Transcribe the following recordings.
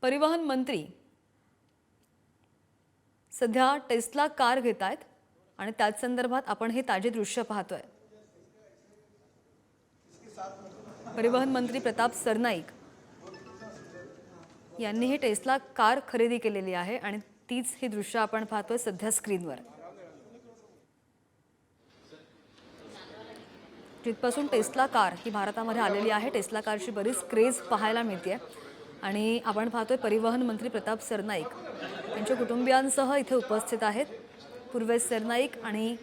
परिवहन मंत्री सध्या टेस्ला कार घेत आहेत आणि त्याच संदर्भात आपण हे ताजे दृश्य पाहतोय। परिवहन मंत्री प्रताप सरनाईक यांनी हे टेस्ला कार खरेदी केलेली आहे आणि तीच ही दृश्य आपण पाहतोय सध्या स्क्रीनवर। जिथपासून टेस्ला कार ही भारतामध्ये आलेली आहे, टेस्ला कारची बरीच क्रेज पाहायला मिळते आणि आपण पाहतोय परिवहन मंत्री प्रताप सरनाईक त्यांच्या कुटुंबियांसह इथे उपस्थित आहेत। पूर्वेश सरनाईक आणि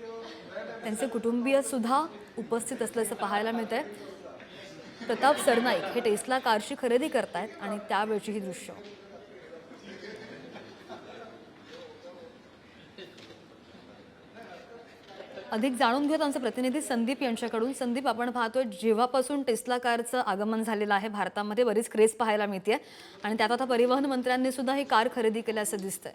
त्यांचे कुटुंबीय सुद्धा उपस्थित असल्याचं पाहायला मिळतंय। प्रताप सरनाईक हे टेस्ला कारची खरेदी करतायत आणि त्यावेळची ही दृश्य। अधिक जाणून घेऊयात आमचे प्रतिनिधी संदीप यांच्याकडून। संदीप, आपण पाहतोय जेव्हापासून टेस्ला कारचं आगमन झालेलं आहे भारतामध्ये बरीच क्रेज पाहायला मिळते आणि त्यात आता परिवहन मंत्र्यांनी सुद्धा ही कार खरेदी केल्याचं दिसतंय।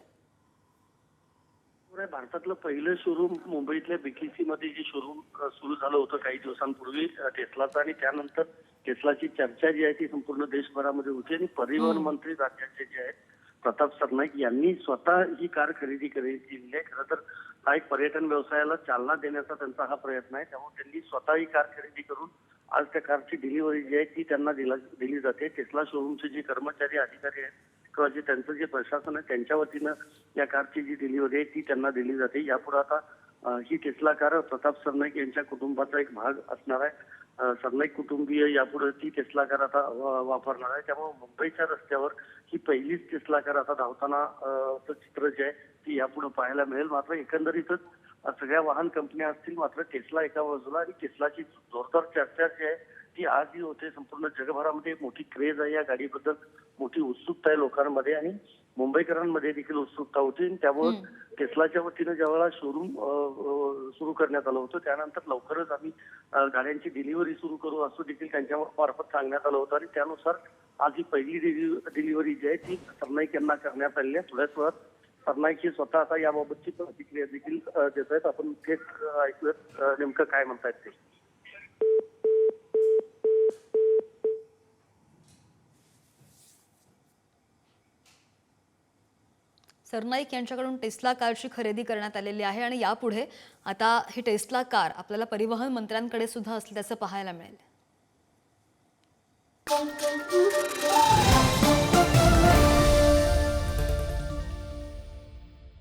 भारतातलं पहिलं शोरूम मुंबईतल्या बीकेसी मध्ये जे शोरूम सुरू झालं होतं काही दिवसांपूर्वी टेस्लाचं, आणि त्यानंतर टेस्लाची चर्चा जी आहे ती संपूर्ण देशभरामध्ये होती आणि परिवहन मंत्री राज्याचे जे आहेत प्रताप सरनाईक यांनी स्वतः ही कार खरेदी केलेली आहे। खरं तर हा एक पर्यटन व्यवसायाला चालना देण्याचा त्यांचा हा प्रयत्न आहे, त्यामुळे त्यांनी स्वतः ही कार खरेदी करून आज त्या कारची डिलिव्हरी जी आहे ती त्यांना दिली जाते। टेस्ला शोरूमचे जे कर्मचारी अधिकारी आहेत किंवा जे त्यांचं जे प्रशासन आहे त्यांच्या वतीनं या कारची जी डिलिव्हरी आहे ती त्यांना दिली जाते। यापुढे आता ही टेस्ला कार प्रताप सरनाईक यांच्या कुटुंबाचा एक भाग असणार आहे। सरनाईक कुटुंबीय यापुढे ती टेस्ला कार आता वापरणार आहे, त्यामुळे मुंबईच्या रस्त्यावर ही पहिलीच टेस्ला कार आता धावताना चित्र जे आहे ती यापुढे पाहायला मिळेल। मात्र एकंदरीतच सगळ्या वाहन कंपन्या असतील, मात्र टेस्ला एका बाजूला आणि टेस्लाची जोरदार चर्चा जी आहे ती आजही होते। संपूर्ण जगभरामध्ये मोठी क्रेज आहे या गाडीबद्दल, मोठी उत्सुकता आहे लोकांमध्ये आणि मुंबईकरांमध्ये देखील उत्सुकता होती। त्यामुळे टेस्लाच्या वतीनं ज्यावेळेला शोरूम सुरू करण्यात आलं होतं त्यानंतर लवकरच आम्ही गाड्यांची डिलिव्हरी सुरू करू असं देखील त्यांच्या मार्फत सांगण्यात आलं होतं आणि त्यानुसार आज ही पहिली डिलिव्हरी जी आहे ती सरनाईक यांना करण्यात आलेली आहे। थोड्याच वेळात सरनाईक हे स्वतः आता याबाबतची प्रतिक्रिया देखील देत आहेत। आपण थेट ऐकूयात नेमकं काय म्हणतायत ते। सरनाईक यांच्याकडून टेस्ला कारची खरेदी करण्यात आलेली आहे आणि यापुढे आता ही टेस्ला कार आपल्याला परिवहन मंत्र्यांकडे सुद्धा असल्याचं पाहायला मिळेल।